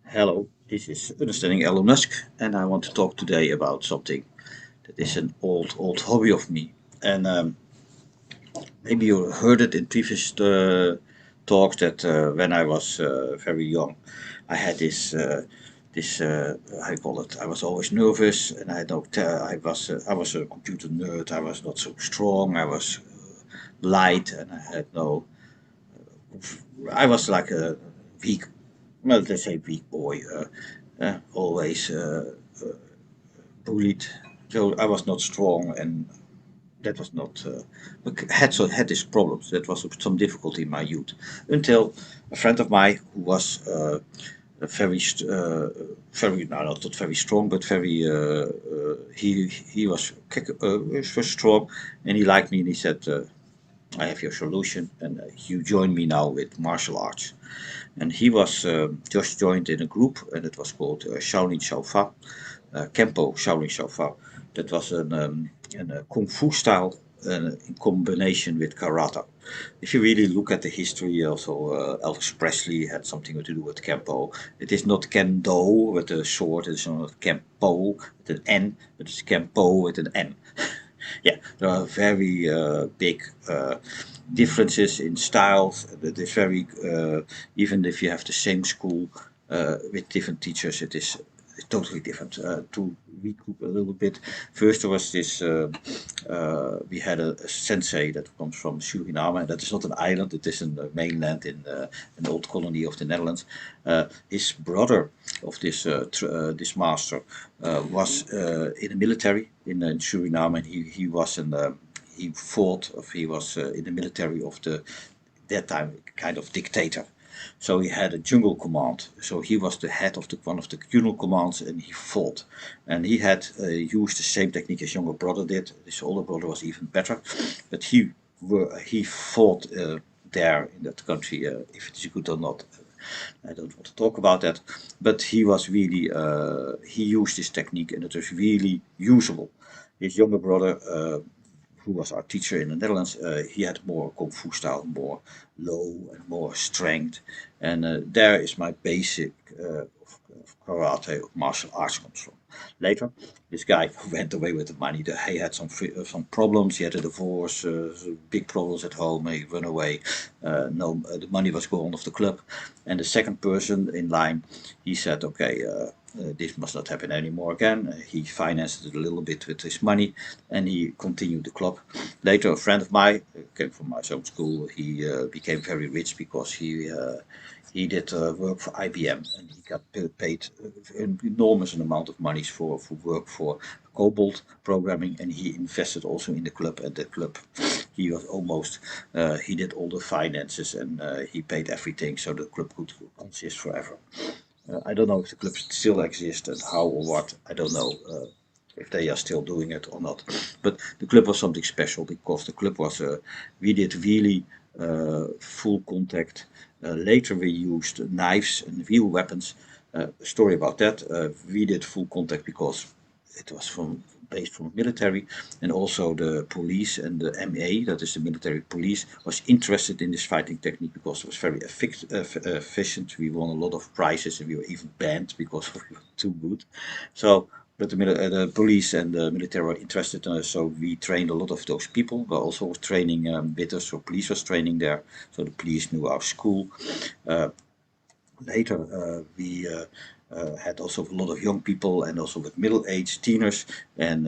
Hello, this is Understanding Elon Musk, and I want to talk today about something that is an old hobby of me. And maybe you heard it in previous talks that when I was very young, I had this how you call it. I was always nervous, and I don't. I was a computer nerd. I was not so strong. I was light, and I had no. I was like a weak, well, let's say weak boy. Always bullied. So I was not strong, and that was not had these problems. That was some difficulty in my youth until a friend of mine who was very no, not very strong, but very he was strong, and he liked me, and he said. I have your solution, and you join me now with martial arts. And he was just joined in a group, and it was called Shaolin Shaofa, Kempo Shaolin Shaofa. That was a kung fu style in combination with karate. If you really look at the history, also Elvis Presley had something to do with Kempo. It is not Kendo with a sword, it's not Kempo with an N, but it's Kempo with an M. Yeah, there are very big differences in styles. It is very even if you have the same school with different teachers, it is totally different. To recoup a little bit, first there was this. We had a sensei that comes from Suriname, and that is not an island; it is a mainland in an old colony of the Netherlands. His brother of this master was in the military in Suriname, and he was he fought, or he was in the military of the that time kind of dictator. So he had a jungle command. So he was the head of one of the jungle commands, and he fought. And he had used the same technique his younger brother did. His older brother was even better, but he fought there in that country. If it is good or not, I don't want to talk about that. But he was really he used this technique, and it was really usable. His younger brother who was our teacher in the Netherlands, he had more kung fu style, more low and more strength. And there is my basic of karate, of martial arts comes from. Later, this guy went away with the money. He had some problems. He had a divorce, big problems at home. He went away. No, the money was gone of the club. And the second person in line, he said, "Okay, this must not happen anymore again." He financed it a little bit with his money, and he continued the club. Later, a friend of mine came from my own school. He became very rich because he did work for IBM, and he got paid an enormous amount of money for work for Cobalt programming, and he invested also in the club. At the club, he was almost he did all the finances, and he paid everything, so the club could consist forever. I don't know if the club still exists and how or what. I don't know if they are still doing it or not. But the club was something special because the club was, we did really full contact. Later we used knives and real weapons. Story about that. We did full contact because it was based from military, and also the police and the MA, that is the military police, was interested in this fighting technique because it was very efficient. We won a lot of prizes, and we were even banned because we were too good. So, but the police and the military were interested, so we trained a lot of those people. We also was training bidders, so police was training there. So the police knew our school. Uh, Later, we had also a lot of young people and also with middle-aged teenagers. And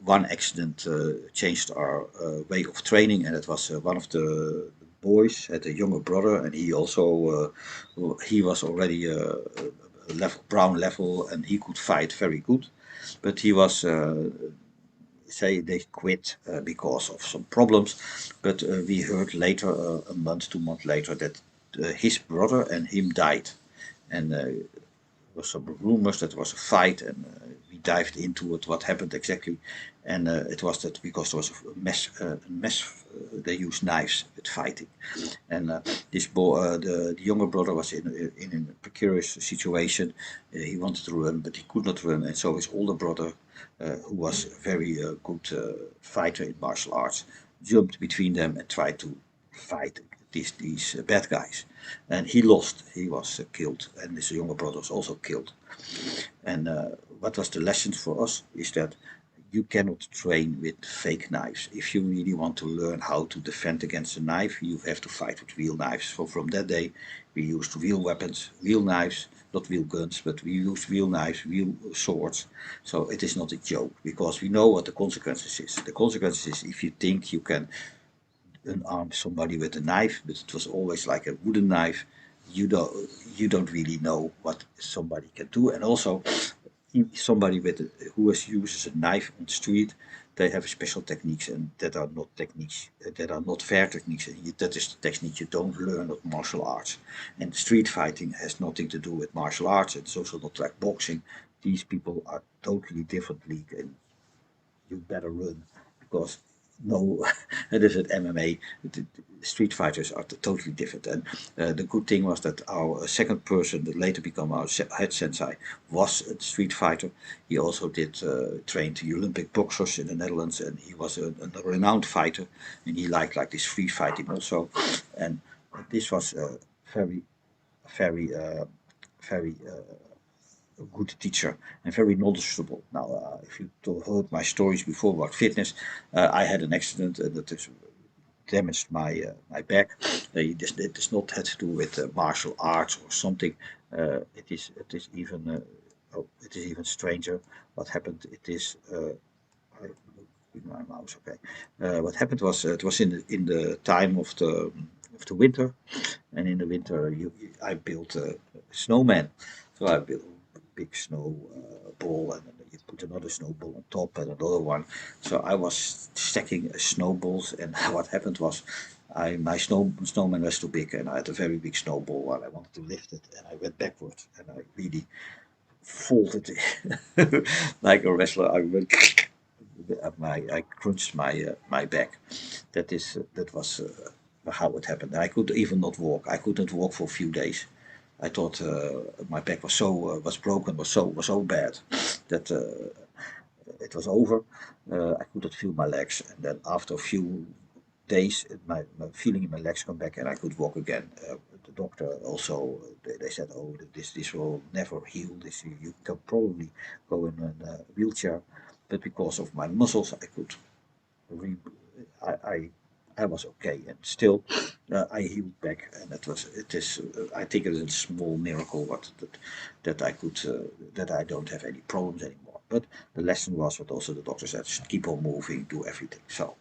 one accident changed our way of training, and it was one of the boys had a younger brother, and he also he was already level brown level, and he could fight very good, but he was say they quit because of some problems. But we heard later, a month, 2 months later, that his brother and him died. And there was some rumors that there was a fight, and we dived into it, what happened exactly. And it was that because there was a mess, they used knives with fighting. And this boy, the younger brother, was in a precarious situation. He wanted to run, but he could not run, and so his older brother, who was a very good fighter in martial arts, jumped between them and tried to fight these bad guys. and he lost. He was killed, and his younger brother was also killed. And what was the lesson for us is that you cannot train with fake knives. If you really want to learn how to defend against a knife, you have to fight with real knives. So from that day, we used real weapons, real knives, not real guns, but we used real knives, real swords. So it is not a joke because we know what the consequences is. The consequences is if you think you can unarm somebody with a knife, but it was always like a wooden knife. You don't you don't really know what somebody can do, and also somebody with who has uses a knife on the street, they have special techniques, and that are not techniques that are not fair techniques. And that is the technique you don't learn of martial arts. And street fighting has nothing to do with martial arts. It's also not like boxing. These people are totally different league, and you better run because no, it is at MMA. Street fighters are totally different. And the good thing was that our second person that later became our head sensei was a street fighter. He also did train the Olympic boxers in the Netherlands, and he was a renowned fighter. And he liked like this free fighting also. And this was very, very, very a good teacher and very knowledgeable. Now, if you heard my stories before about fitness, I had an accident that is damaged my back. It does not have to do with martial arts or something. It is even stranger. What happened? It is. I, my mouse. Okay. What happened was it was in the time of the winter, and in the winter I built a snowman. So I built a big snow ball, and then you put another snowball on top and another one. So I was stacking snowballs, and what happened was my snowman was too big, and I had a very big snowball, and I wanted to lift it, and I went backwards, and I really folded it like a wrestler. I went I crunched my back. That was how it happened. I could even not walk. I couldn't walk for a few days. I thought my back was broken, was so bad that it was over. I couldn't feel my legs, and then after a few days, my feeling in my legs come back, and I could walk again. The doctor also they said, "Oh, this will never heal. This you can probably go in a wheelchair," but because of my muscles, I could re- I, I I was okay, and still I healed back, and it is I think it is a small miracle that I could that I don't have any problems anymore. But the lesson was what also the doctor said: keep on moving, do everything. So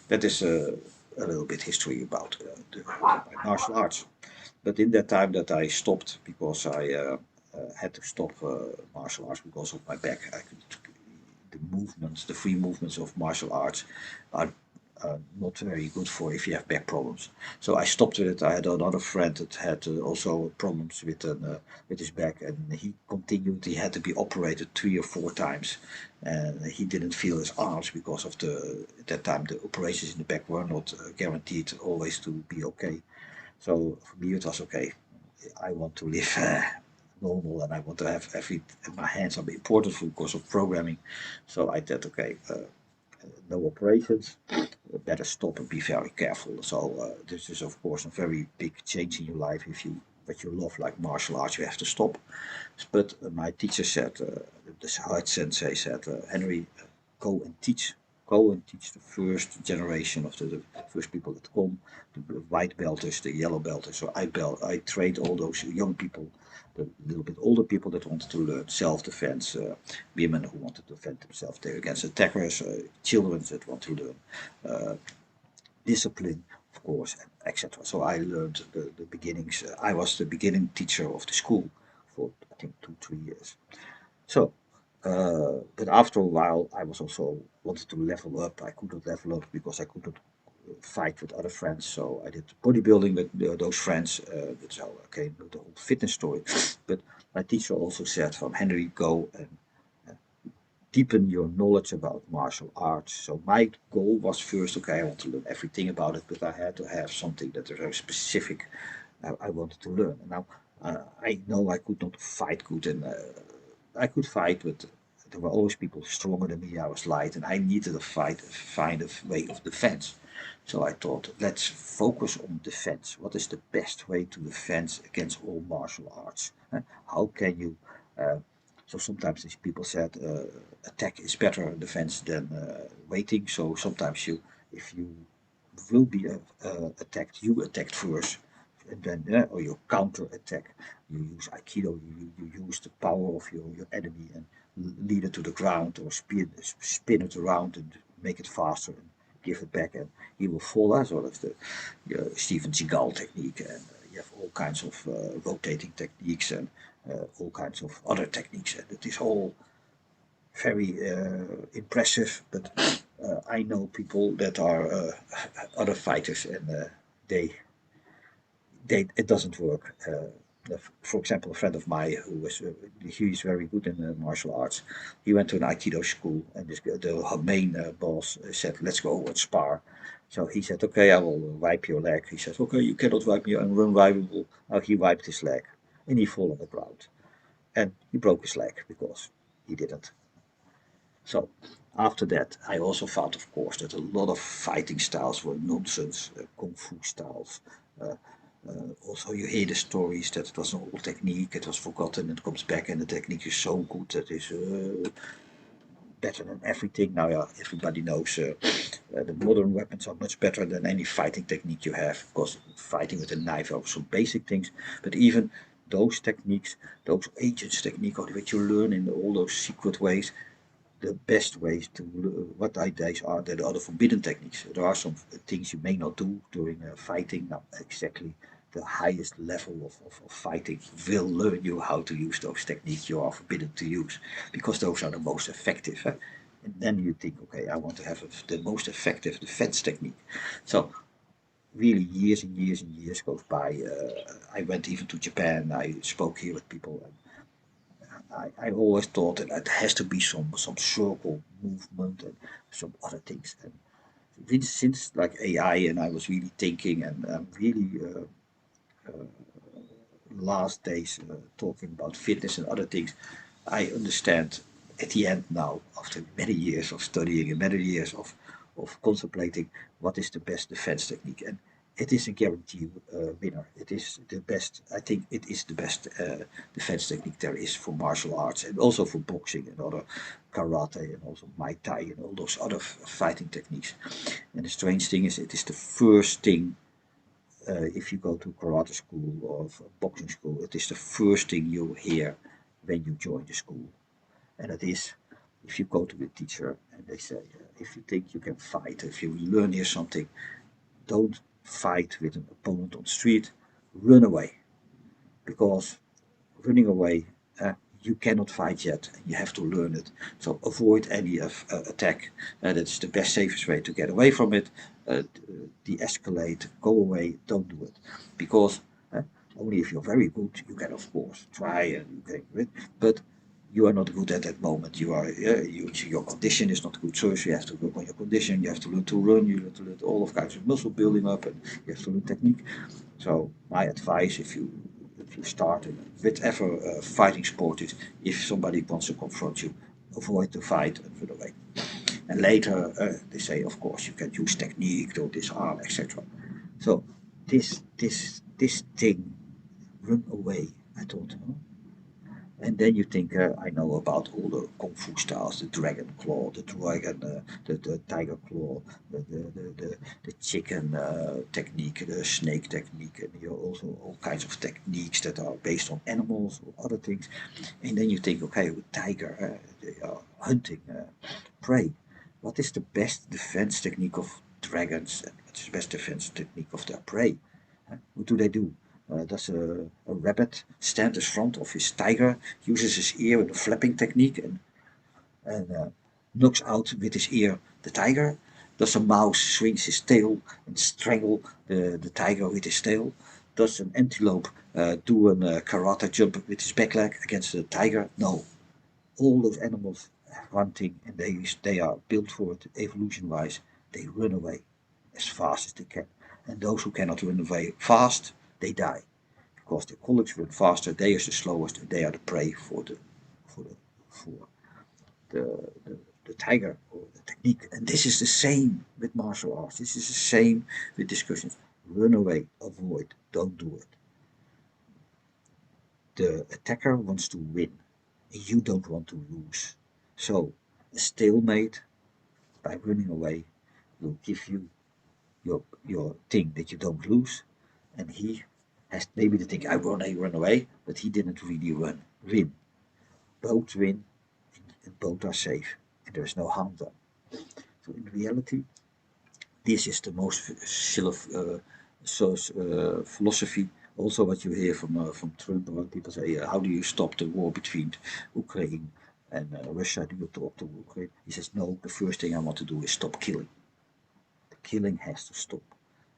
that is a little bit history about my martial arts. But in that time that I stopped because I had to stop martial arts because of my back. The movements, the free movements of martial arts are not very good for if you have back problems. So I stopped with it. I had another friend that had also problems with his back, and he continued. He had to be operated 3 or 4 times, and he didn't feel his arms because of at that time the operations in the back were not guaranteed always to be okay. So for me it was okay. I want to live normal, and I want to have my hands are important for because of programming. So I said okay. No operations, better stop and be very careful. So this is of course a very big change in your life. If you what you love like martial arts, you have to stop. But my teacher said, this heart sensei said, Henry, go and teach. Go and teach the first generation of the first people that come, the white belters, the yellow belters. So I trained all those young people, the little bit older people that wanted to learn self-defense, women who wanted to defend themselves there against attackers, children that want to learn discipline, of course, etc. So I learned the beginnings. I was the beginning teacher of the school for I think 2 3 years. So, but after a while, I was also wanted to level up. I couldn't level up because I couldn't fight with other friends. So I did bodybuilding with those friends. That's how I came with the whole fitness story. But my teacher also said, "From Henry, go and deepen your knowledge about martial arts." So my goal was first, okay, I want to learn everything about it, but I had to have something that is very specific I wanted to learn. And now I know I could not fight good, and I could fight, but there were always people stronger than me. I was light, and I needed find a way of defense. So I thought, let's focus on defense. What is the best way to defend against all martial arts? How can you? Uh, so sometimes these people said attack is better defense than waiting. So sometimes if you will be attacked, you attack first, and then or you counter attack. You use Aikido. You use the power of your enemy and lead it to the ground or spin it around and make it faster and give it back, and he will fall. So that's the Steven Seagal technique, and you have all kinds of rotating techniques and all kinds of other techniques, and it is all very impressive. But I know people that are other fighters, and they it doesn't work. For example, a friend of mine who was he's very good in martial arts. He went to an Aikido school, and the main boss said, "Let's go and spar." So he said, "Okay, I will wipe your leg." He says, "Okay, you cannot wipe me. I'm unwipeable." He wiped his leg, and he fell on the ground, and he broke his leg because he didn't. So after that, I also found, of course, that a lot of fighting styles were nonsense, kung fu styles. Uh, Also, you hear the stories that it was an old technique, it was forgotten, it comes back, and the technique is so good that it's better than everything. Now, yeah, everybody knows the modern weapons are much better than any fighting technique you have. Of course, fighting with a knife are some basic things, but even those techniques, those agents technique, which you learn in all those secret ways, the best ways to what ideas are there are the forbidden techniques. There are some things you may not do during fighting. Now, exactly the highest level of fighting will learn you how to use those techniques you are forbidden to use because those are the most effective. And then you think, okay, I want to have the most effective defense technique. So really years and years and years goes by. I went even to Japan. I spoke here with people. I always thought that it has to be some circle movement and some other things. And really since like AI, and I was really thinking and really last days talking about fitness and other things, I understand at the end now, after many years of studying and many years of contemplating what is the best defense technique. And it is a guarantee winner. It is the best, I think it is the best defense technique there is for martial arts and also for boxing and other karate and also Muay Thai and all those other fighting techniques. And the strange thing is, it is the first thing if you go to karate school or boxing school, it is the first thing you hear when you join the school. And it is if you go to the teacher and they say, if you think you can fight, if you learn here something, don't fight with an opponent on the street, run away. Because running away, you cannot fight yet. You have to learn it. So avoid any attack. That's the best, safest way to get away from it. De-escalate, go away, don't do it. Because uh, only if you're very good, you can of course try and you can, but you are not good at that moment. Your condition is not good, so you have to work on your condition. You have to learn to run. You have to learn all of kinds of muscle building up, and you have to learn technique. So my advice, if you start in whatever fighting sport is, if somebody wants to confront you, avoid the fight and run away. And later they say, of course, you can use technique to disarm, etc. So this thing, run away. I thought, huh? And then you think, I know about all the kung fu styles, the dragon claw, the tiger claw, the chicken technique, the snake technique, and you also all kinds of techniques that are based on animals or other things. And then you think, okay, with tiger, they are hunting prey. What is the best defense technique of dragons? And what's the best defense technique of their prey? What do they do? Does a rabbit stand in front of his tiger, uses his ear with a flapping technique, and knocks out with his ear the tiger? Does a mouse swings his tail and strangle the tiger with his tail? Does an antelope do a karate jump with his back leg against the tiger? No. All those animals have one thing, and they are built for it evolution wise. They run away as fast as they can. And those who cannot run away fast, they die. Because their colleagues run faster, they are the slowest, and they are the prey for the for the tiger or the technique. And this is the same with martial arts. This is the same with discussions. Run away, avoid, don't do it. The attacker wants to win. You don't want to lose. So a stalemate by running away will give you your thing that you don't lose, and he has maybe the thing I run away, but he didn't really win. Both win, and both are safe, and there is no harm done. So in reality, this is the most philosophy. Also, what you hear from Trump, when people say, "How do you stop the war between Ukraine and Russia? Do you talk to Ukraine?" He says, "No. The first thing I want to do is stop killing. The killing has to stop.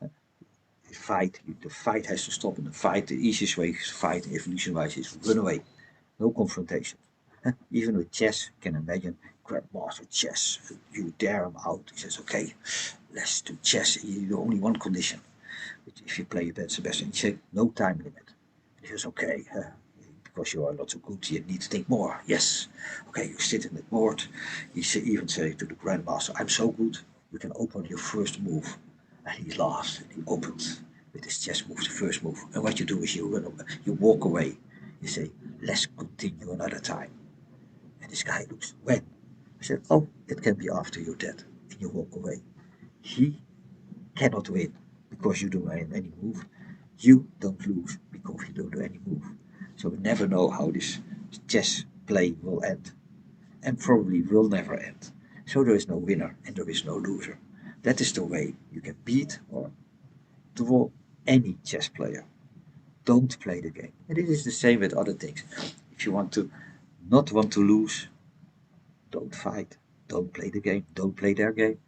The fight has to stop, and the easiest way to fight, evolution-wise, is run away. No confrontation. Even with chess, you can imagine grandmaster chess. You dare him out. He says, "Okay, let's do chess. You only one condition. If you play against the best, and you say no time limit." He says, "Okay, because you are not so good, you need to think more." Yes. Okay, you sit in the board. He even say to the grandmaster, "I'm so good, you can open your first move." And he laughs and he opens with his chess move, the first move. And what you do is you walk away. You say, "Let's continue another time." And this guy looks, "When?" I said, "Oh, it can be after you're dead." And you walk away. He cannot win because you don't do any move. You don't lose because you don't do any move. So we never know how this chess play will end, and probably will never end. So there is no winner and there is no loser. That is the way you can beat or draw any chess player. Don't play the game. And it is the same with other things. If you want to not want to lose, don't fight. Don't play the game. Don't play their game.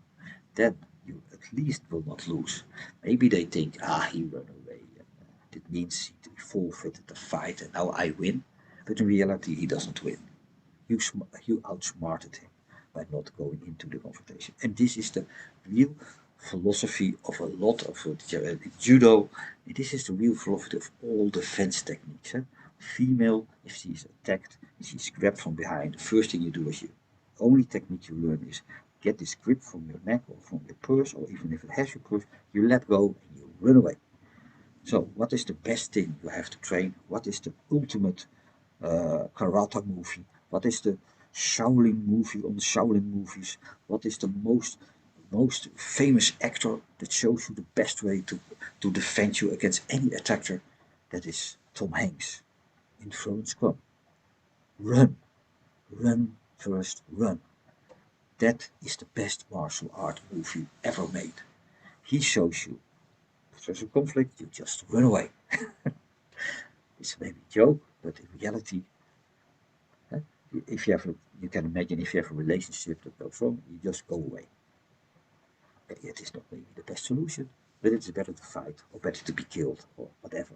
Then you at least will not lose. Maybe they think, he ran away. That means he forfeited the fight and now I win. But in reality, he doesn't win. You outsmarted him by not going into the confrontation. And this is the real philosophy of a lot of judo. And this is the real philosophy of all defense techniques. Female, if she is attacked, if she's grabbed from behind, the first thing you do is only technique you learn is get this grip from your neck or from your purse, or even if it has your purse, you let go and you run away. So, what is the best thing you have to train? What is the ultimate karate movie? What is the Shaolin movie on the Shaolin movies? What is the most famous actor that shows you the best way to defend you against any attacker? That is Tom Hanks in Forrest Gump. Run, run first, run. That is the best martial art movie ever made. He shows you if there's a conflict, you just run away. It's maybe a joke, but in reality, uh, if you can imagine if you have a relationship that goes wrong, you just go away. It is not maybe the best solution, but it's better to fight or better to be killed or whatever.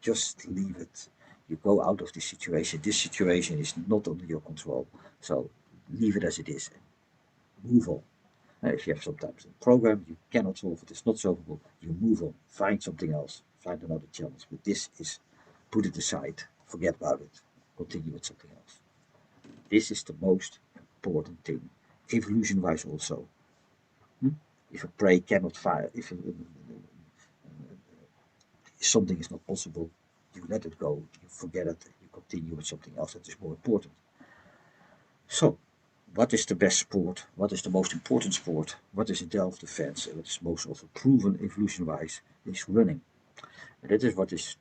Just leave it. You go out of this situation. This situation is not under your control, so leave it as it is and move on. If you have sometimes a program you cannot solve, it is not solvable, you move on, find something else, find another challenge. But this is put it aside, forget about it, continue with something else. This is the most important thing, evolution wise also. If a prey cannot fire, if something is not possible, you let it go, you forget it, you continue with something else that is more important. So, what is the best sport? What is the most important sport? What is in self-defense? And what is most also proven evolution-wise is running. And that is what this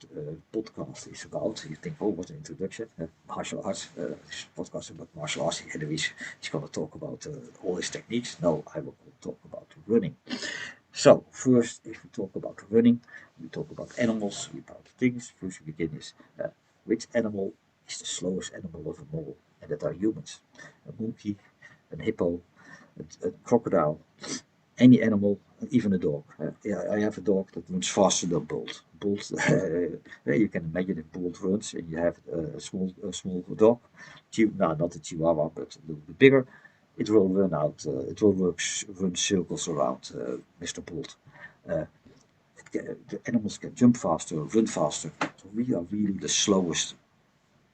podcast is about. You think, oh, what an introduction. Martial arts. This podcast about martial arts. Anyways, he's going to talk about all his techniques. No, I will talk about running. So, first, if we talk about running, we talk about animals, about things. First, we begin is which animal is the slowest animal of them all? And that are humans. A monkey, a hippo, a crocodile, any animal, even a dog. I have a dog that runs faster than Bolt. Bolt, you can imagine if Bolt runs and you have a small dog, not a chihuahua, but a little bit bigger, it will run out, it will run circles around Mr. Bolt. The animals can jump faster, run faster, so we are really the slowest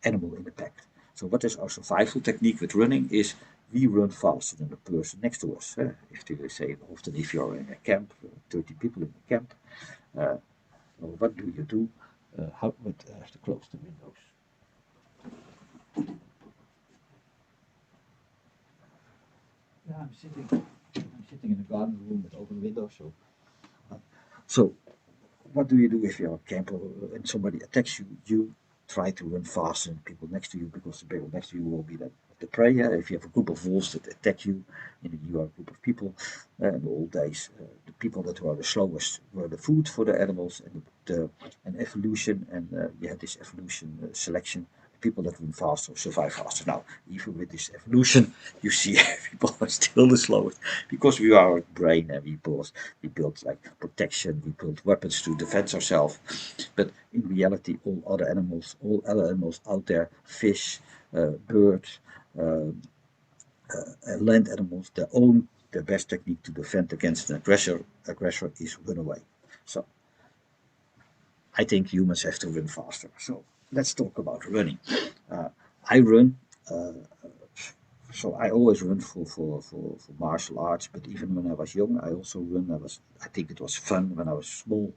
animal in the pack. So what is our survival technique with running is we run faster than the person next to us. If they say often, if you're in a camp, 30 people in a camp, uh, well, what do you do? How? But I have to close the windows. Yeah, I'm sitting. I'm sitting in a garden room with open windows. So what do you do if you're a camper and somebody attacks you? You try to run faster than people next to you because the people next to you will be the prey. If you have a group of wolves that attack you, and you are a group of people, in the old days, the people that were the slowest were the food for the animals, and and evolution, and you had this evolution selection. People that run faster survive faster. Now, even with this evolution, you see people are still the slowest because we are a brain and we built like protection, we built weapons to defend ourselves. But in reality, all other animals out there, fish, birds, uh, land animals, their best technique to defend against an aggressor is run away. So I think humans have to run faster. So let's talk about running. I run. Uh, so I always run for martial arts, but even when I was young, I also run. I think it was fun when I was small.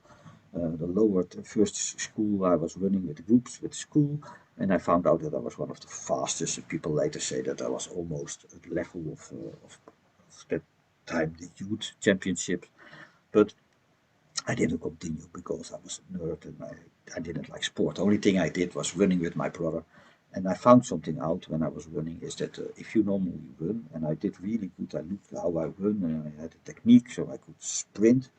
The lower first school, I was running with groups with school, and I found out that I was one of the fastest. And people later say that I was almost at the level of that time the youth championships. But I didn't continue because I was a nerd and I didn't like sport. The only thing I did was running with my brother. And I found something out when I was running is that if you normally run, and I did really good, I looked how I run and I had a technique so I could sprint.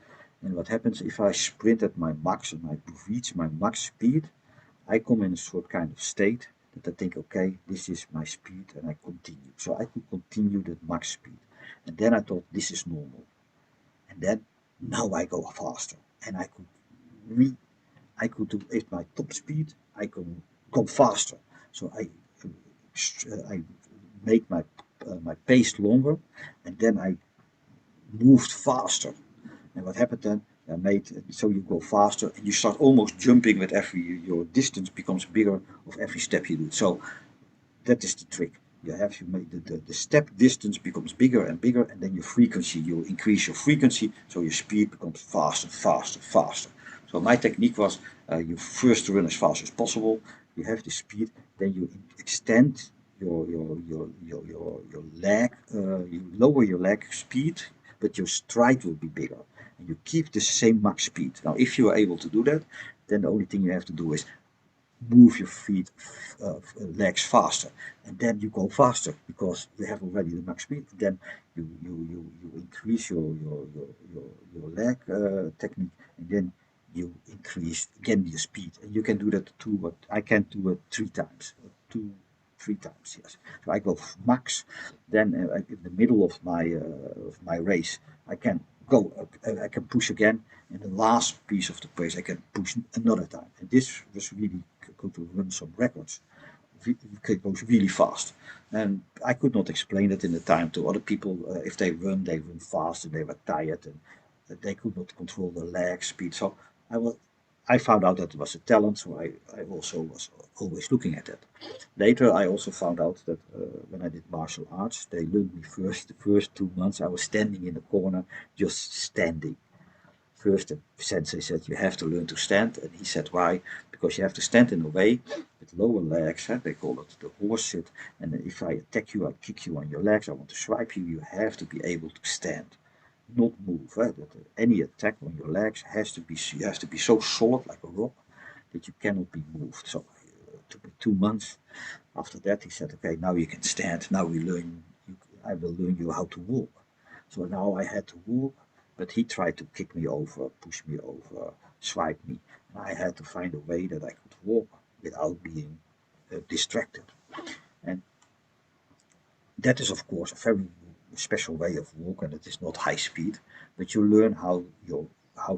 And what happens if I sprint at my max and I reach my max speed, I come in a sort kind of state that I think, okay, this is my speed and I continue. So I could continue that max speed. And then I thought, this is normal. And then now I go faster. And re I could do at my top speed, I could go faster. So I make my pace longer, and then I moved faster. And what happened then? I made so you go faster and you start almost jumping with every your distance becomes bigger of every step you do. So that is the trick. You have to make the step distance becomes bigger and bigger, and then your frequency, you increase your frequency, so your speed becomes faster, faster, faster. So my technique was you first run as fast as possible, you have the speed, then you extend your leg, you lower your leg speed, but your stride will be bigger. And you keep the same max speed. Now, if you are able to do that, then the only thing you have to do is move your feet, legs faster, and then you go faster because you have already the max speed. Then you increase your leg technique, and then you increase again your speed, and you can do that two. What I can do it three times, two. Three times, yes. So I go max. Then in the middle of my race, I can go. I can push again, and the last piece of the race I can push another time. And this was really going to run some records. It goes really fast, and I could not explain it in the time to other people. If they run fast, and they were tired, and they could not control the leg speed. So I was I found out that it was a talent, so I also was always looking at it. Later, I also found out that when I did martial arts, they learned me first, the first 2 months, I was standing in the corner, just standing. First, the sensei said, you have to learn to stand, and he said, why? Because you have to stand in a way with lower legs, they call it the horse sit, and if I attack you, I kick you on your legs, I want to swipe you, you have to be able to stand, not move. That any attack on your legs has to be you have to be so solid like a rock that you cannot be moved. So it took me 2 months. After that, he said, "Okay, now you can stand. Now I will learn you how to walk." So now I had to walk, but he tried to kick me over, push me over, swipe me, and I had to find a way that I could walk without being distracted. And that is, of course, a very special way of walk, and it is not high speed, but you learn how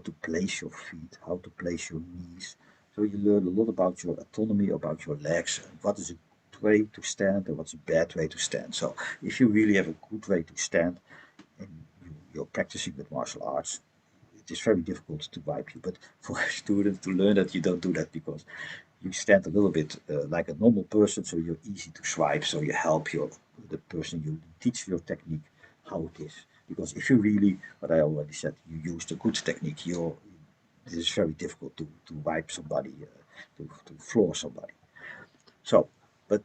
to place your feet, how to place your knees. So you learn a lot about your autonomy, about your legs, and what is a good way to stand and what's a bad way to stand. So if you really have a good way to stand and you're practicing with martial arts, it is very difficult to wipe you. But for a student to learn that, you don't do that because you stand a little bit like a normal person, so you're easy to swipe. So you help the person you teach your technique how it is. Because if you really, what I already said, you use the good technique, it is very difficult to wipe somebody, to floor somebody. So, but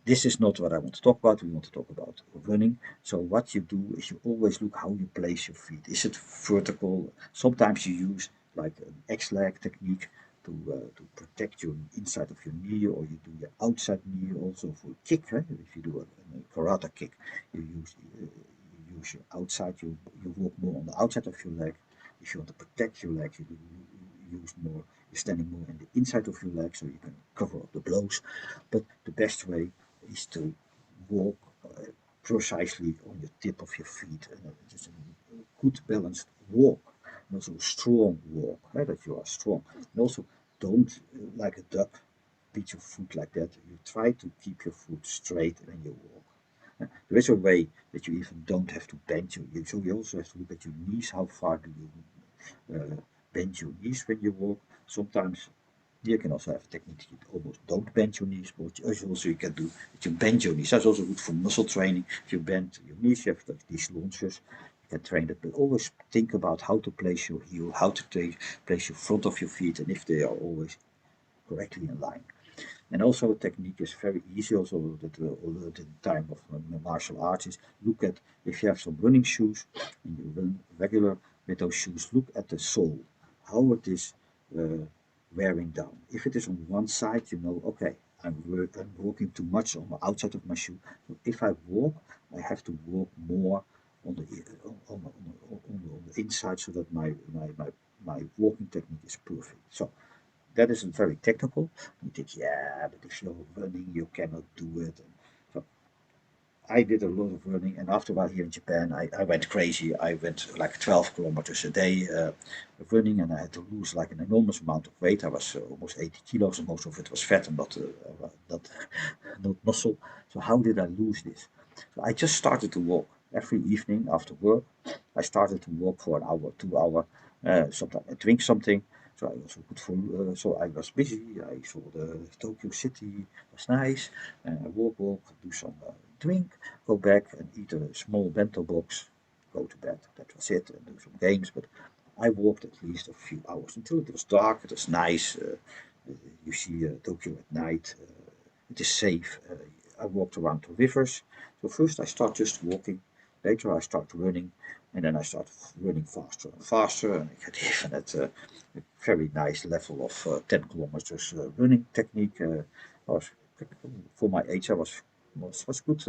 this is not what I want to talk about. We want to talk about running. So what you do is you always look how you place your feet. Is it vertical? Sometimes you use like an X-leg technique to protect your inside of your knee, or you do your outside knee also for a kick. If you do a karate kick, you use your outside. You walk more on the outside of your leg. If you want to protect your leg, you use more. You're standing more in the inside of your leg, so you can cover up the blows. But the best way is to walk precisely on the tip of your feet, and just a good balanced walk, and also a strong walk, that you are strong, and also don't like a duck beat your foot like that. You try to keep your foot straight when you walk. There is a way that you even don't have to bend so you also have to look at your knees. How far do you bend your knees when you walk? Sometimes you can also have a technique that you almost don't bend your knees, but also you can do that you bend your knees. That's also good for muscle training. If you bend your knees, you have like these lunges. You can train that, but always think about how to place your heel, how to place your front of your feet, and if they are always correctly in line. And also a technique is very easy, also that at the time of martial arts, is look at if you have some running shoes and you run regular with those shoes, look at the sole, how it is uh, wearing down. If it is on one side, you know, okay, I'm walking too much on the outside of my shoe. So if I walk, I have to walk more on the inside so that my walking technique is perfect. So that isn't very technical. You think, yeah, but if you're running, you cannot do it. And so I did a lot of running, and after a while here in Japan, I went crazy. I went like 12 kilometers a day of running, and I had to lose like an enormous amount of weight. I was almost 80 kilos, and most of it was fat and not muscle. So how did I lose this? So I just started to walk every evening after work. I started to walk for an hour, 2 hour. Sometimes I drink something. So I also good for. So I was busy. I saw the Tokyo city. It was nice. And I walk, do some drink, go back and eat a small bento box, go to bed. That was it, and do some games. But I walked at least a few hours until it was dark. It was nice. You see Tokyo at night. It is safe. I walked around the rivers. So first I start just walking. Later I start running, and then I start running faster and faster. And I get even at a very nice level of 10 kilometers running technique. Was, for my age, I was good,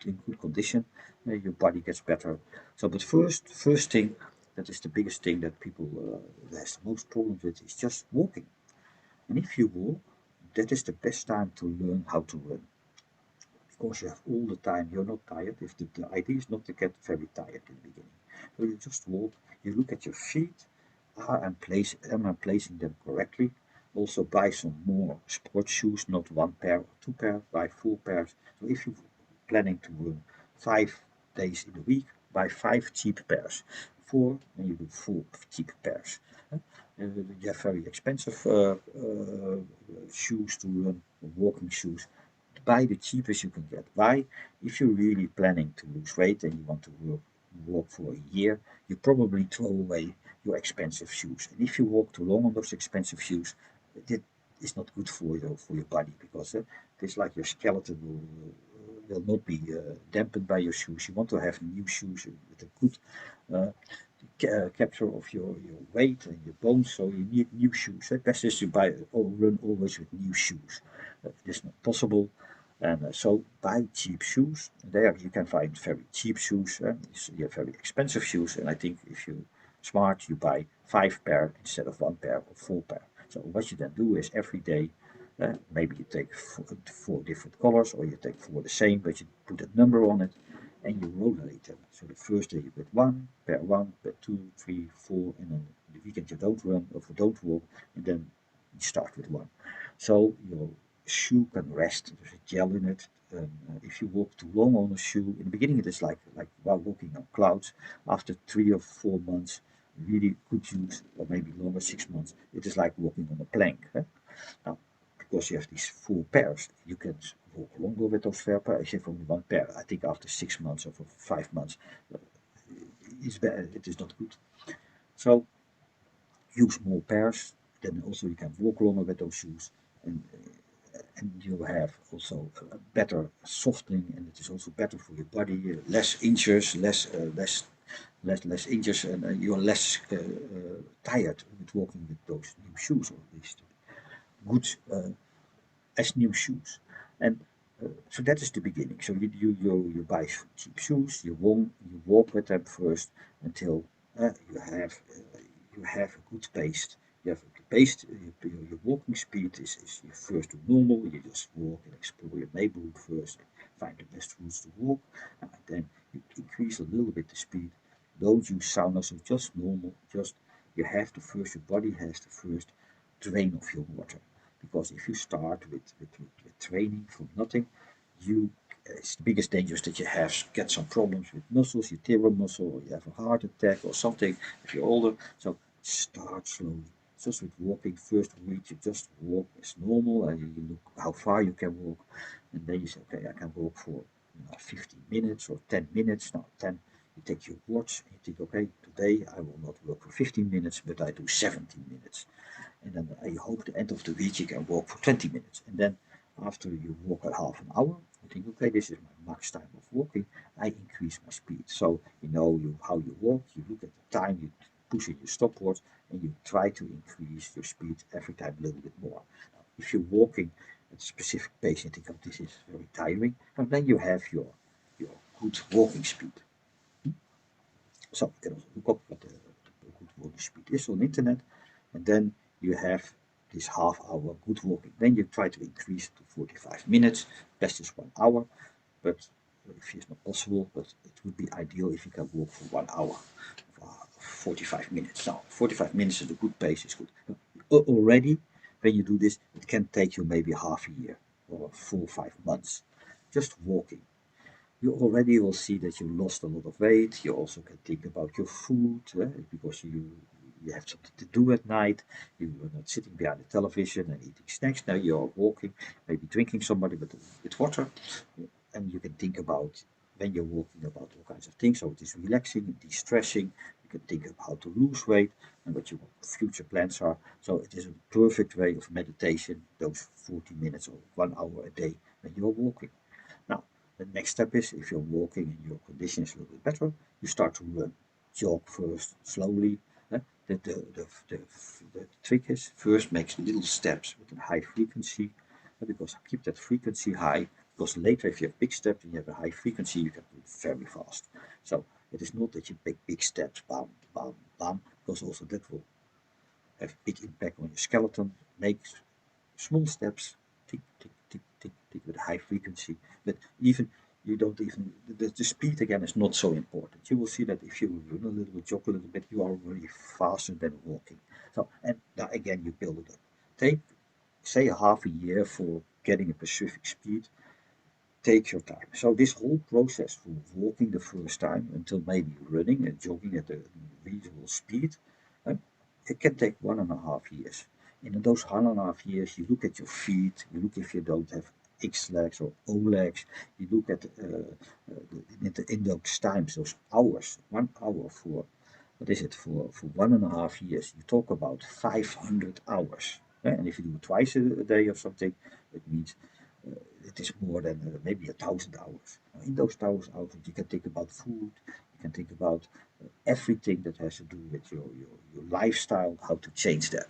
in good condition. Your body gets better. So, but first thing, that is the biggest thing that people has the most problems with, is just walking. And if you walk, that is the best time to learn how to run. Because you have all the time, you're not tired. If the idea is not to get very tired in the beginning. So you just walk, you look at your feet, am I placing them correctly? Also buy some more sports shoes, not one pair or two pairs, buy 4 pairs. So if you're planning to run 5 days in a week, buy 5 cheap pairs. And you do 4 cheap pairs. You have very expensive shoes to run, walking shoes. Buy the cheapest you can get. Why? If you're really planning to lose weight and you want to walk for a year, you probably throw away your expensive shoes. And if you walk too long on those expensive shoes, that is not good for your body, because it's like your skeleton will not be dampened by your shoes. You want to have new shoes with a good uh, capture of your weight and your bones, so you need new shoes. Best is to buy or run always with new shoes. It is not possible. And so buy cheap shoes. There you can find very cheap shoes. You have very expensive shoes, and I think if you're smart, you buy 5 pair instead of 1 pair or 4 pair. So what you then do is every day, maybe you take four different colors, or you take 4 the same, but you put a number on it, and you rotate them. So the first day you get one, pair 2, 3, 4, and then the weekend you don't run or don't walk, and then you start with 1. So your shoe can rest. There's a gel in it. If you walk too long on a shoe, in the beginning it is like while walking on clouds. After 3 or 4 months, really good use, or maybe longer, 6 months, it is like walking on a plank. Now, because you have these 4 pairs, you can walk longer with those fair pairs. You have only one pair. I think after 6 months or for 5 months, uh, it's better. It is not good. So use more pairs. Then also you can walk longer with those shoes, and you have also a better softening, and it is also better for your body. Less injuries, less injuries, and you are less tired with walking with those new shoes, or at least good as new shoes. And so that is the beginning. So you buy cheap shoes, you walk with them first until you have a good pace. You have a good pace. Your walking speed is you first do normal. You just walk and explore your neighborhood first, find the best routes to walk, and then you increase a little bit the speed. Don't use sauna, so just normal. Just you have to first. Your body has to first drain off your water, because if you start with training from nothing, you it's the biggest danger is that you have get some problems with muscles, you tear a muscle, or you have a heart attack or something if you're older. So start slowly. Just with walking, first week you just walk as normal, and you look how far you can walk, and then you say, okay, I can walk for 15 minutes or 10 minutes. Now 10, you take your watch and you think, okay, today I will not walk for 15 minutes, but I do 17 minutes. And then I hope the end of the week you can walk for 20 minutes. And then after you walk a half an hour, you think, okay, this is my max time of walking. I increase my speed. So you know how you walk, you look at the time, you push in your stopwatch, and you try to increase your speed every time a little bit more. Now, if you're walking at a specific pace and think, oh, this is very tiring, and then you have your good walking speed. So you can also look up what the good walking speed is on the internet, and then you have this half hour good walking. Then you try to increase it to 45 minutes. Best is 1 hour, but if it's not possible, but it would be ideal if you can walk for 1 hour, 45 minutes. Now, 45 minutes is a good pace, is good. Already, when you do this, it can take you maybe half a year or 4 or 5 months just walking. You already will see that you lost a lot of weight. You also can think about your food, because you have something to do at night. You are not sitting behind the television and eating snacks. Now you are walking, maybe drinking somebody with water, and you can think about when you're walking about all kinds of things. So it is relaxing and de-stressing. You can think of how to lose weight and what your future plans are. So it is a perfect way of meditation. Those 40 minutes or 1 hour a day when you're walking. Now, the next step is if you're walking and your condition is a little bit better, you start to run. Jog first, slowly. The, the, the, the, the trick is first make little steps with a high frequency, because keep that frequency high, because later if you have big steps and you have a high frequency, you can do it very fast. So it is not that you make big steps, bam, bam, bam, because also that will have big impact on your skeleton. Make small steps, tick, tick, tick, tick, tick, with high frequency. But even you don't even the speed again is not so important. You will see that if you run a little bit, jog a little bit, you are already faster than walking. So and now again you build it up. Take say half a year for getting a specific speed. Take your time. So this whole process from walking the first time until maybe running and jogging at a reasonable speed, uh, it can take 1.5 years. And in those 1.5 years, you look at your feet, you look if you don't have X legs or O legs, you look at in those times, those hours, 1 hour for, what is it, for 1.5 years, you talk about 500 hours. And if you do it twice a day or something, it means it is more than maybe 1,000 hours. Now, in those 1,000 hours, you can think about food, you can think about everything that has to do with your lifestyle, how to change that.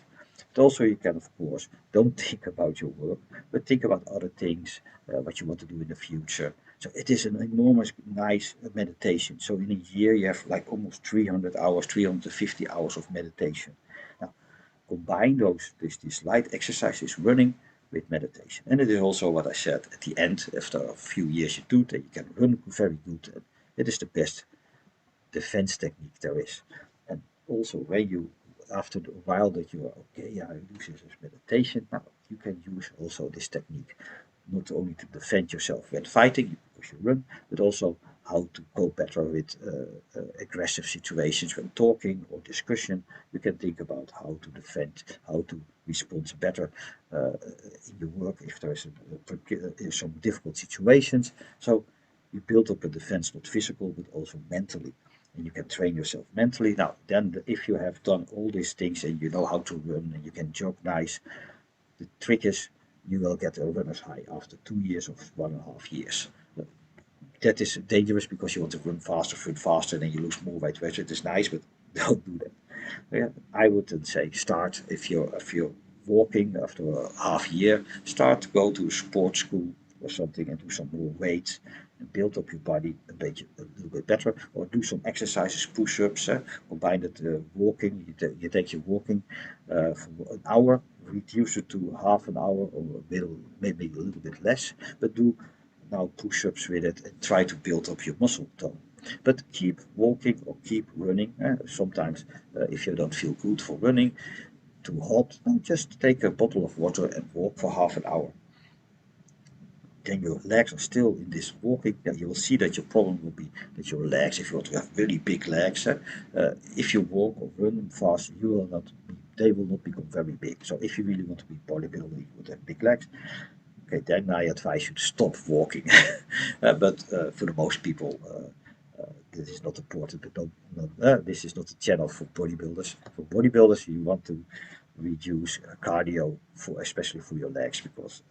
But also, you can, of course, don't think about your work, but think about other things, what you want to do in the future. So it is an enormous, nice meditation. So in a year, you have like almost 300 hours, 350 hours of meditation. Now, combine these light exercises, running with meditation. And it is also what I said at the end, after a few years you do that, you can run very good. And it is the best defense technique there is. And also when you, after a while that you are okay, yeah, I use this as meditation, now you can use also this technique not only to defend yourself when fighting, because you run, but also how to cope better with aggressive situations when talking or discussion. You can think about how to defend, how to respond better in your work if there is some difficult situations. So you build up a defense, not physical, but also mentally. And you can train yourself mentally. Now, then, if you have done all these things and you know how to run and you can jog nice, the trick is you will get a runner's high after 2 years or 1.5 years. That is dangerous because you want to run faster, and then you lose more weight. Which it is nice, but don't do that. Yeah, I would then say start if you're walking after a half year, start to go to a sports school or something and do some more weights and build up your body a little bit better, or do some exercises, push-ups, combine it walking. You take your walking for an hour, reduce it to half an hour or maybe a little bit less, but do now push-ups with it and try to build up your muscle tone. But keep walking or keep running. Sometimes, if you don't feel good for running, too hot, just take a bottle of water and walk for half an hour. Then your legs are still in this walking. Yeah, you will see that your problem will be that your legs, if you want to have really big legs, if you walk or run fast, they will not become very big. So if you really want to be bodybuilder, you want to have big legs. Okay, then I advise you to stop walking. But for the most people, this is not important. But this is not a channel for bodybuilders. For bodybuilders, you want to reduce cardio for especially for your legs because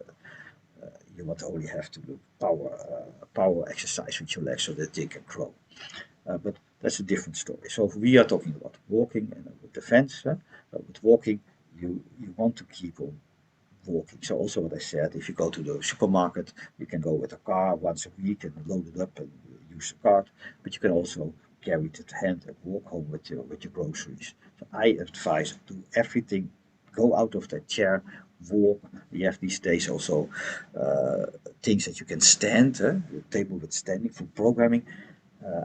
you want to only have to do power exercise with your legs so that they can grow. But that's a different story. So we are talking about walking and defense. With walking, you want to keep on walking. So also what I said, if you go to the supermarket, you can go with a car once a week and load it up and use the cart, but you can also carry it at hand and walk home with your groceries. So I advise do everything, go out of that chair, walk. You have these days also uh, things that you can stand, the table with standing for programming.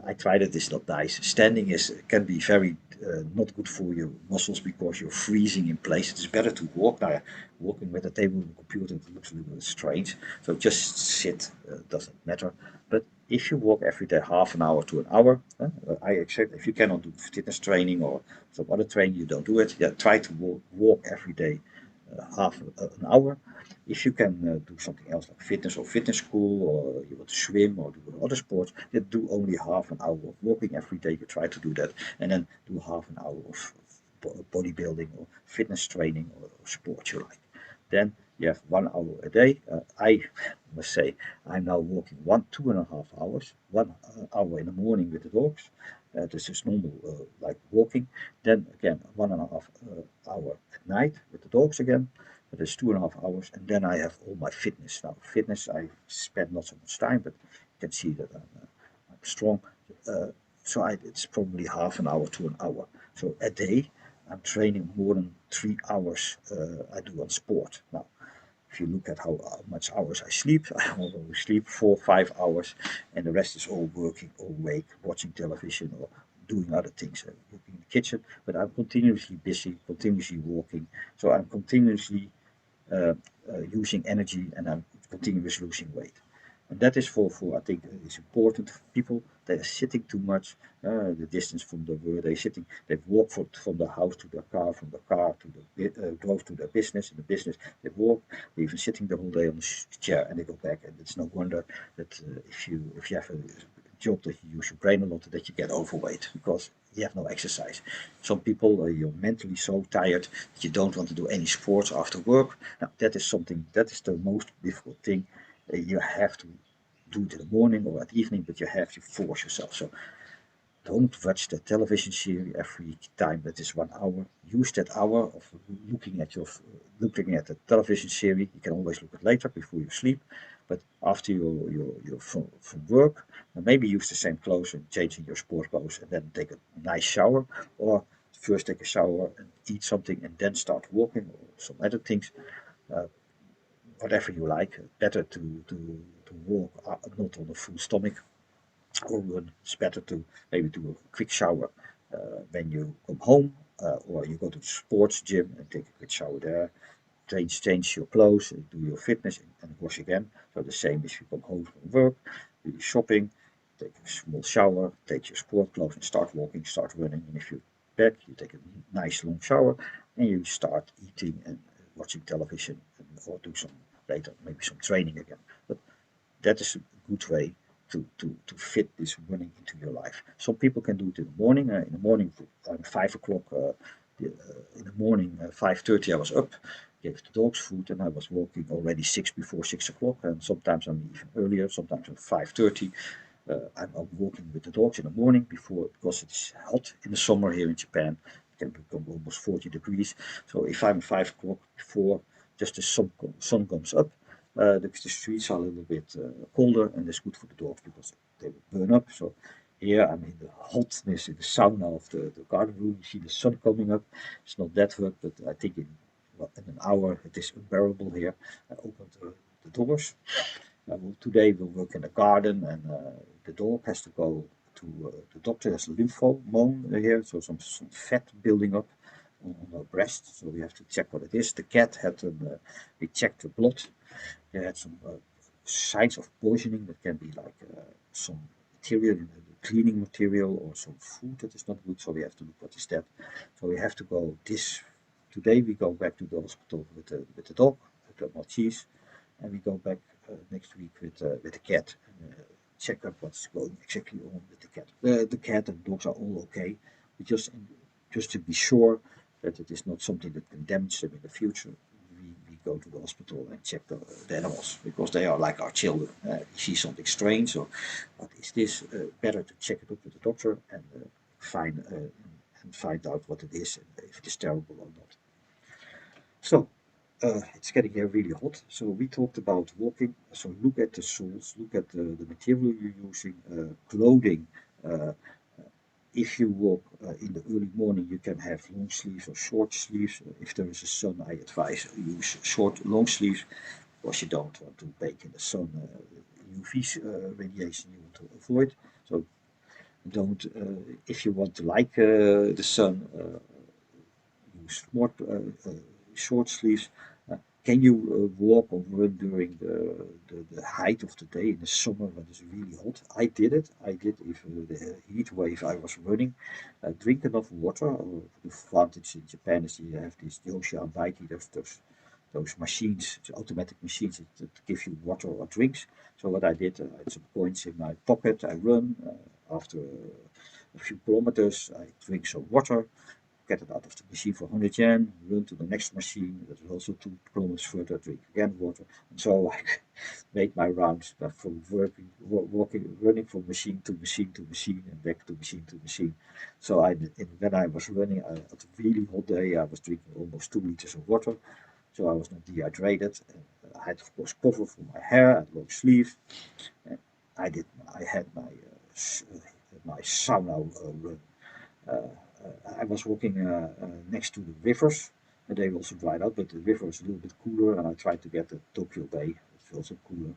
I tried it. It's not nice. Standing is can be very not good for your muscles because you're freezing in place. It's better to walk. Now, walking with a table and a computer it looks a little bit strange. So just sit. Doesn't matter. But if you walk every day, half an hour to an hour, I accept. If you cannot do fitness training or some other training, you don't do it. Yeah, try to walk every day, half an hour. If you can do something else like fitness or fitness school, or you want to swim or do other sports, then do only half an hour of walking every day. You try to do that, and then do half an hour of bodybuilding or fitness training or sport you like. Then you have 1 hour a day. I must say I'm now walking 2.5 hours, 1 hour in the morning with the dogs. This is normal, like walking. Then again 1.5 hour at night with the dogs again. That is 2.5 hours, and then I have all my fitness. Now, fitness I spend not so much time, but you can see that I'm strong. Uh, so it's probably half an hour to an hour. So a day, I'm training more than 3 hours. I do on sport. Now, if you look at how much hours I sleep, I always sleep 4 or 5 hours, and the rest is all working, all awake, watching television or doing other things, cooking in the kitchen. But I'm continuously busy, continuously walking. So I'm continuously uh, using energy and I'm continuously losing weight. And that is for I think it's important for people that are sitting too much, the distance from the work, they walk from the house to the car, from the car to the drove to their business, in the business they walk, they're even sitting the whole day on the chair and they go back. And it's no wonder that if you have a job that you use your brain a lot, that you get overweight because you have no exercise. Some people you're mentally so tired that you don't want to do any sports after work. Now that is the most difficult thing. You have to do it in the morning or at evening, but you have to force yourself. So don't watch the television series every time that is 1 hour. Use that hour of looking at the television series. You can always look at later before you sleep. But after you're from work, maybe use the same clothes and change in your sport clothes and then take a nice shower. Or first take a shower and eat something and then start walking or some other things. Uh, Whatever you like. Better to walk not on a full stomach or run. It's better to maybe do a quick shower when you come home, or you go to the sports gym and take a quick shower there. Change your clothes, do your fitness, and wash again. So the same as you come home from work, do your shopping, take a small shower, take your sport clothes, and start walking, start running. And if you're back, you take a nice long shower, and you start eating and watching television or do some later maybe some training again. But that is a good way to fit this running into your life. Some people can do it in the morning. In the morning, 5 o'clock. In the morning, 5:30, I was up, gave the dogs food, and I was walking already before 6 o'clock. And sometimes I'm even earlier. Sometimes at 5:30. I'm walking with the dogs in the morning before because it's hot in the summer here in Japan. It can become almost 40 degrees. So if I'm 5 o'clock before just the sun comes up, the streets are a little bit colder and it's good for the dogs because they will burn up. So here I'm in the hotness, in the sauna of the garden room. You see the sun coming up. It's not that hot, but I think in an hour it is unbearable here. I opened the doors. Today we'll work in the garden and the dog has to go to the doctor has lymphoma here, so some fat building up on her breast. So we have to check what it is. The cat had we checked the blood. They had some signs of poisoning that can be like some material, cleaning material or some food that is not good. So we have to look what is that. So we have to go today we go back to the hospital with the dog, with the Maltese, and we go back next week with the cat and check up what's going exactly on with the cat. The cat and dogs are all okay, but just to be sure that it is not something that can damage them in the future. We go to the hospital and check the animals because they are like our children. We see something strange or what is this? Better to check it up with the doctor and find out what it is and if it is terrible or not. So it's getting here really hot. So we talked about walking. So look at the soles, look at the material you're using, clothing. Uh, if you walk in the early morning, you can have long sleeves or short sleeves. If there is a sun, I advise use long sleeves because you don't want to bake in the sun. UV radiation you want to avoid. So don't, if you want to like the sun, use short sleeves. Can you walk or run during the height of the day in the summer when it's really hot? I did it. I did if the heat wave I was running. Drink enough water. The advantage in Japan is you have these Yosha Baiki, those machines, automatic machines that give you water or drinks. So what I did, I had some coins in my pocket. I run. After a few kilometers, I drink some water, get it out of the machine for 100 yen, run to the next machine, that is also 2 kilometers further, drink again water. And so I made my rounds from walking, running from machine to machine to machine and back to machine to machine. So when I was running, at a really hot day, I was drinking almost 2 liters of water. So I was not dehydrated. I had, of course, cover for my hair and long sleeves. And I had my sauna run. Uh, I was walking next to the rivers, and they also dried out, but the river was a little bit cooler, and I tried to get to Tokyo Bay. It's also cooler.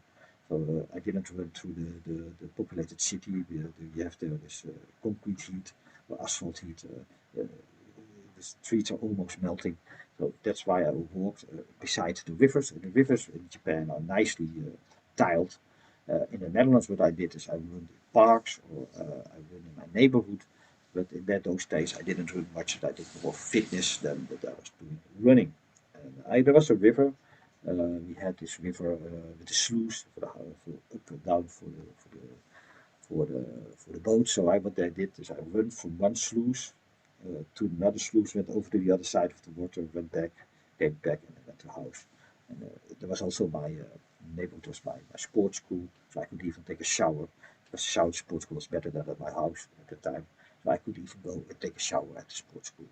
So I didn't run through the populated city. You have there this concrete heat or asphalt heat. The streets are almost melting. So that's why I walked beside the rivers. And the rivers in Japan are nicely tiled. In the Netherlands, what I did is I run in parks or I run in my neighborhood. But in those days, I didn't run much. I did more fitness than that I was doing running. And there was a river. We had this river with the sluice for up and down for the boat. So what I did is I ran from one sluice to another sluice, went over to the other side of the water, went back, came back, and I went to house. And there was also my neighborhood was my sports school, so I could even take a shower. Because the shower at sports school was better than at my house at the time. So I could even go and take a shower at the sports school.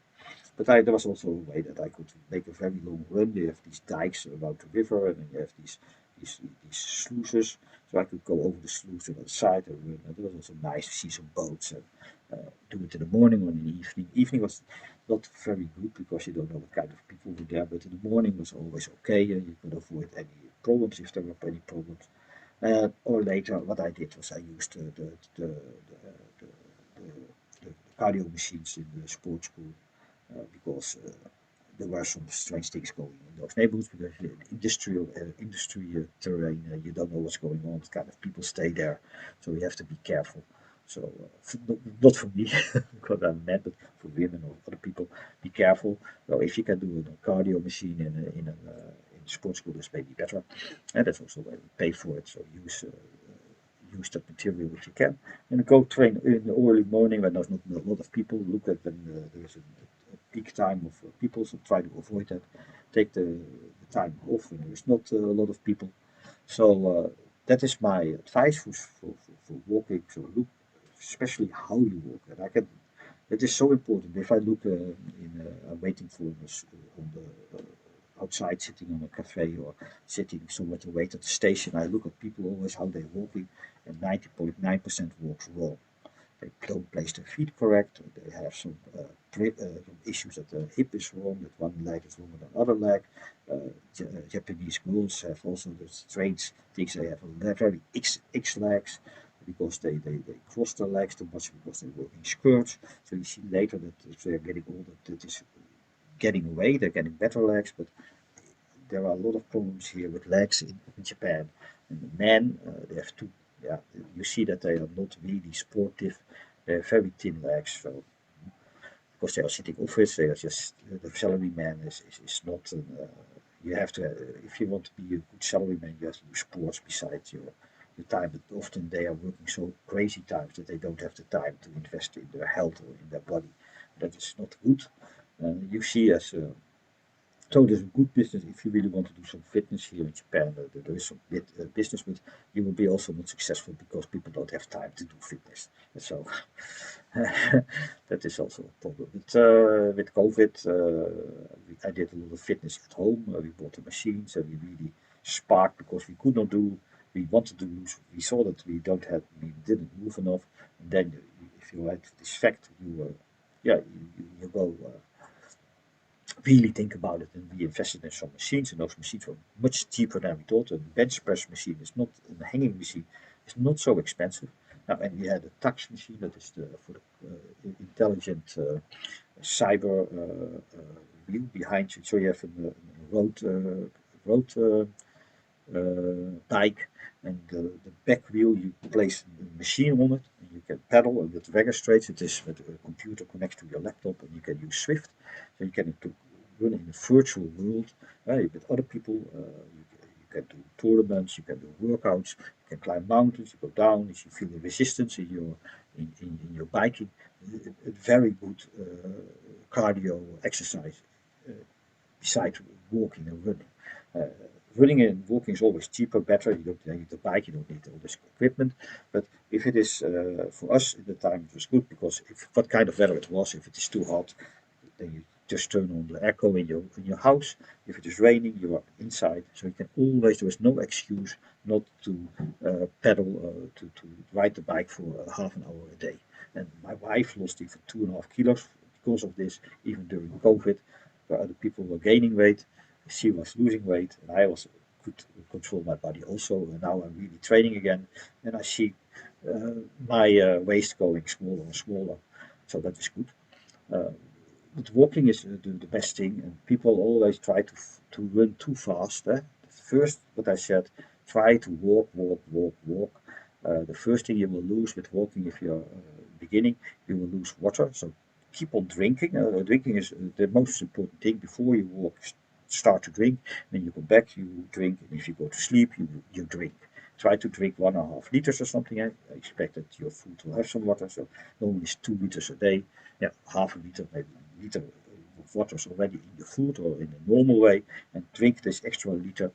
But there was also a way that I could make a very long run. You have these dikes around the river, and then you have these sluices. So I could go over the sluice to the other side and run. And it was also nice to see some boats and do it in the morning or in the evening. Evening was not very good because you don't know what kind of people were there, but in the morning was always okay, and you could avoid any problems if there were any problems. Or later, what I did was I used the cardio machines in the sports school because there were some strange things going in those neighborhoods because industry terrain, you don't know what's going on, what kind of people stay there, so you have to be careful. So not for me, because I'm a man, but for women or other people, be careful. So if you can do a cardio machine in a sports school, it's maybe better. And that's also why we pay for it. So use that material if you can. And go train in the early morning when there's not a lot of people. Look at when there's a peak time of people, so try to avoid that. Take the time off when there's not a lot of people. So that is my advice for walking. So look, especially how you walk. And I can. It is so important. If I look I'm waiting for this on the outside, sitting on a cafe or sitting somewhere to wait at the station, I look at people always how they're walking, and 90.9% walks wrong. They don't place their feet correct. They have some issues that the hip is wrong, that one leg is wrong than the other leg. Japanese girls have also the strange things. They have very X legs because they cross their legs too much because they work in skirts. So you see later that if they're getting older, that is getting away. They're getting better legs, but there are a lot of problems here with legs in Japan. And the men, they have two. Yeah, you see that they are not really sportive. They have very thin legs. So because they are sitting office, they are just the salary man is not. You have to if you want to be a good salary man, you have to do sports besides your time. But often they are working so crazy times that they don't have the time to invest in their health or in their body. That is not good. You see as so there's a good business if you really want to do some fitness here in Japan. There is some business, but you will be also not successful because people don't have time to do fitness. So that is also a problem. But with COVID, I did a lot of fitness at home. We bought the machines and we really sparked because we could not do. We wanted to lose. We saw that we didn't move enough. And then if you had this fact, you go. Really think about it, and we invested in some machines, and those machines were much cheaper than we thought. A bench press machine is not, a hanging machine is not so expensive. Now, and we had a tax machine that is for the intelligent cyber wheel behind you. So you have a road bike, and the back wheel you place the machine on it, and you can pedal, and it registrates. It is with a computer connects to your laptop, and you can use Swift, so you can run in a virtual world with other people. You can do tournaments, you can do workouts, you can climb mountains, you go down, if you feel the resistance in your biking, a very good cardio exercise uh, besides walking and running. Uh, Running and walking is always cheaper, better. You don't need the bike, you don't need all this equipment. But if it is for us at the time, it was good because if what kind of weather it was, if it is too hot, then you just turn on the airco in your house. If it is raining, you are inside, so you can always. There is no excuse not to pedal to ride the bike for half an hour a day. And my wife lost even 2.5 kilos because of this, even during COVID, where other people were gaining weight. She was losing weight, and I was could control my body also. And now I'm really training again, and I see my waist going smaller and smaller. So that is good. Uh, but walking is the best thing, and people always try to run too fast. First, what I said, try to walk, walk, walk, walk. The first thing you will lose with walking, if you're beginning, you will lose water. So keep on drinking. Drinking is the most important thing before you walk. Start to drink, then you go back, you drink, and if you go to sleep, you drink. Try to drink 1.5 liters or something. I expect that your food will have some water, so normally it's 2 liters a day. Yeah, half a liter, maybe a liter of water is already in your food or in a normal way, and drink this extra liter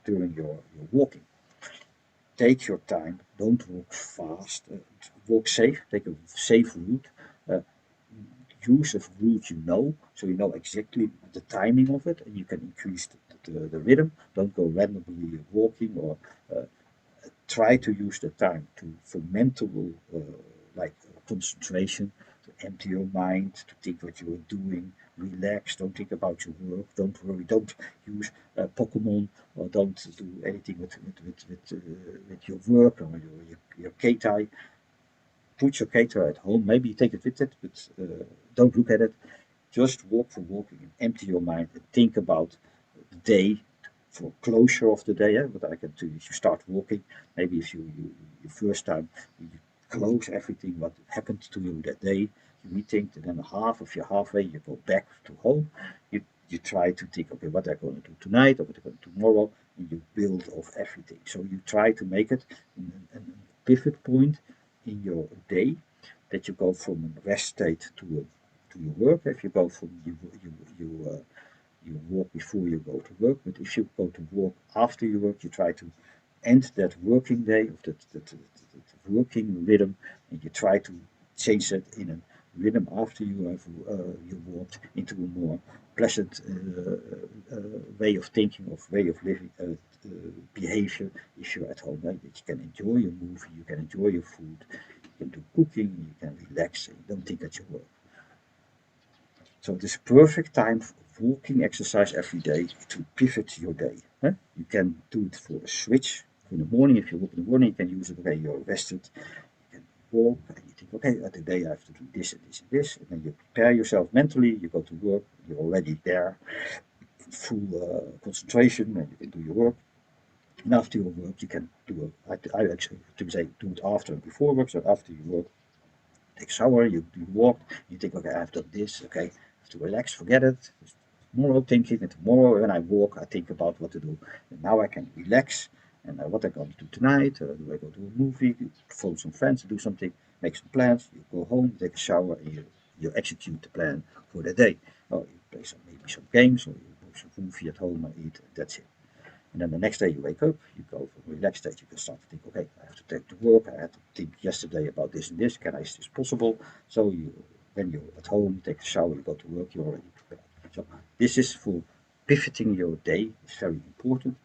during your walking. Take your time, don't walk fast, walk safe, take a safe route. Uh, Use a route so you know exactly the timing of it, and you can increase the rhythm. Don't go randomly walking or uh, try to use the time for mental like concentration, to empty your mind, to think what you are doing, relax, don't think about your work, don't worry, don't use Pokemon, or don't do anything with your work or your Keitai. Put your Keitai at home, maybe you take it with it, but don't look at it. Just walk for walking and empty your mind and think about the day for closure of the day. But I can tell you, if you start walking, maybe if you first time you close everything what happened to you that day. You rethink, and then half of your halfway you go back to home. You try to think, okay, what I'm going to do tonight or what I'm going to do tomorrow, and you build off everything. So you try to make it a pivot point in your day, that you go from a rest state to your work. If you go from you walk before you go to work, but if you go to work after you work, you try to end that working day of that working rhythm, and you try to change that in a rhythm after you have you walked into a more pleasant way of thinking, of way of living, behavior. If you're at home, right, that you can enjoy your movie, you can enjoy your food, you can do cooking, you can relax, and you don't think that you work. So it is perfect time for walking exercise every day to pivot your day. Huh? You can do it for a switch. In the morning, if you walk in the morning, you can use it. Okay, you're rested. You can walk and you think, okay, today I have to do this and this and this. And then you prepare yourself mentally. You go to work. You're already there, full concentration, and you can do your work. And after your work, you can do I actually to say do it after and before work. So after you work, take a shower, you walk, you think, okay, I've done this, okay, I have to relax, forget it. Tomorrow thinking, and tomorrow when I walk, I think about what to do. And now I can relax, and what I'm going to do tonight. Do I go to a movie, phone some friends, do something, make some plans, you go home, take a shower, and you execute the plan for the day. Oh, you play maybe some games, or you watch some movie at home and eat, that's it. And then the next day you wake up, you go from a relaxed state, you can start to think, okay, I have to take to work, I had to think yesterday about this and this, is this possible? So when you're at home, you take a shower, you go to work, you're already prepared. So this is for pivoting your day, it's very important.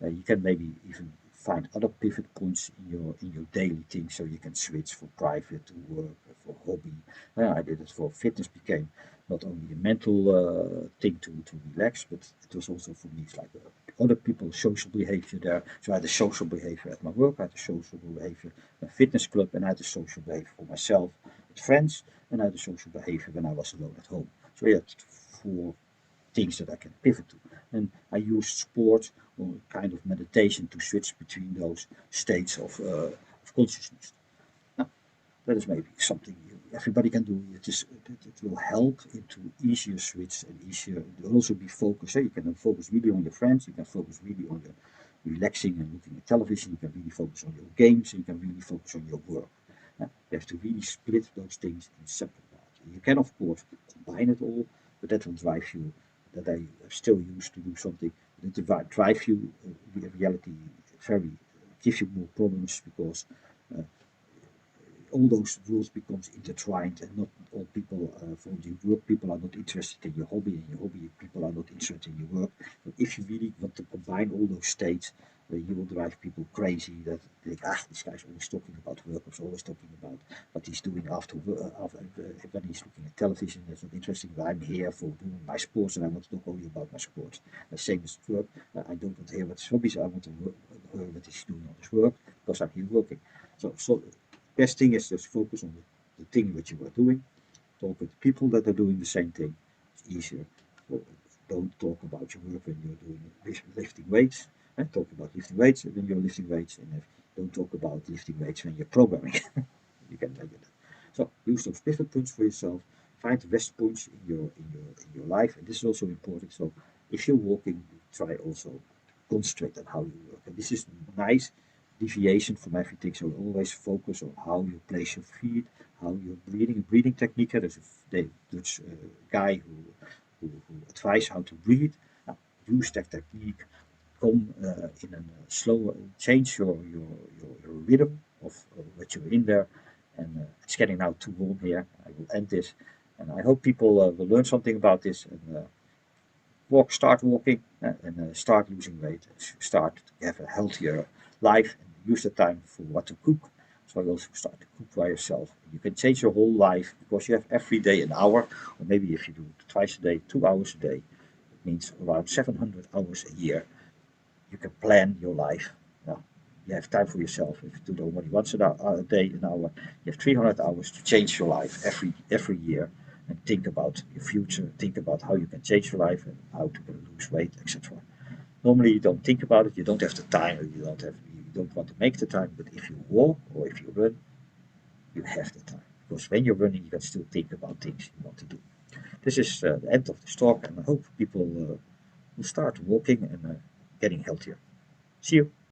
You can maybe even find other pivot points in your daily thing, so you can switch from private to work, for hobby. I did it for fitness, became not only a mental thing to relax, but it was also for me, it's like other people's social behavior there. So I had a social behavior at my work, I had a social behavior at a fitness club, and I had a social behavior for myself with friends, and I had a social behavior when I was alone at home. So yeah, four things that I can pivot to. And I use sport or kind of meditation to switch between those states of consciousness. Now, that is maybe something everybody can do. It will help into easier switch and easier. It will also be focused. You can focus really on your friends. You can focus really on your relaxing and looking at television. You can really focus on your games. And you can really focus on your work. You have to really split those things in separate parts. You can of course combine it all, but that will drive you. That I still use to do something. That will drive you. Reality very gives you more problems because all those rules becomes intertwined, and not all people for your work people are not interested in your hobby, and your hobby people are not interested in your work. But if you really want to combine all those states, you will drive people crazy that think, this guy's always talking about work, or always talking about what he's doing after when he's looking at television. That's not interesting. But I'm here for doing my sports, and I want to talk only about my sports. The same as work. I don't want to hear what his hobbies are. I want to hear what he's doing on his work, because I'm here working. So best thing is just focus on the thing that you are doing. Talk with people that are doing the same thing. It's easier. Don't talk about your work when you're doing lifting weights. Talk about lifting weights when you're lifting weights, and don't talk about lifting weights when you're programming. You can measure that. So use those pivot points for yourself. Find the best points in your life, and this is also important. So if you're walking, try also concentrate on how you work. And this is nice deviation from everything. So always focus on how you place your feet, how you're breathing technique. There's a Dutch guy who advise how to breathe. Now, use that technique. Come in a slower, change your rhythm of what you're in there. And it's getting now too warm here. I will end this, and I hope people will learn something about this and start walking, and start losing weight, start to have a healthier life, and use the time for what to cook. So you also start to cook by yourself. You can change your whole life because you have every day an hour, or maybe if you do it twice a day, 2 hours a day, it means around 700 hours a year. You can plan your life. Now, you have time for yourself. If you do it only once a day, an hour, you have 300 hours to change your life every year, and think about your future. Think about how you can change your life and how to lose weight, etc. Normally, you don't think about it. You don't have the time, or you don't want to make the time. But if you walk or if you run, you have the time. Because when you're running, you can still think about things you want to do. This is the end of this talk, and I hope people will start walking and getting healthier. See you.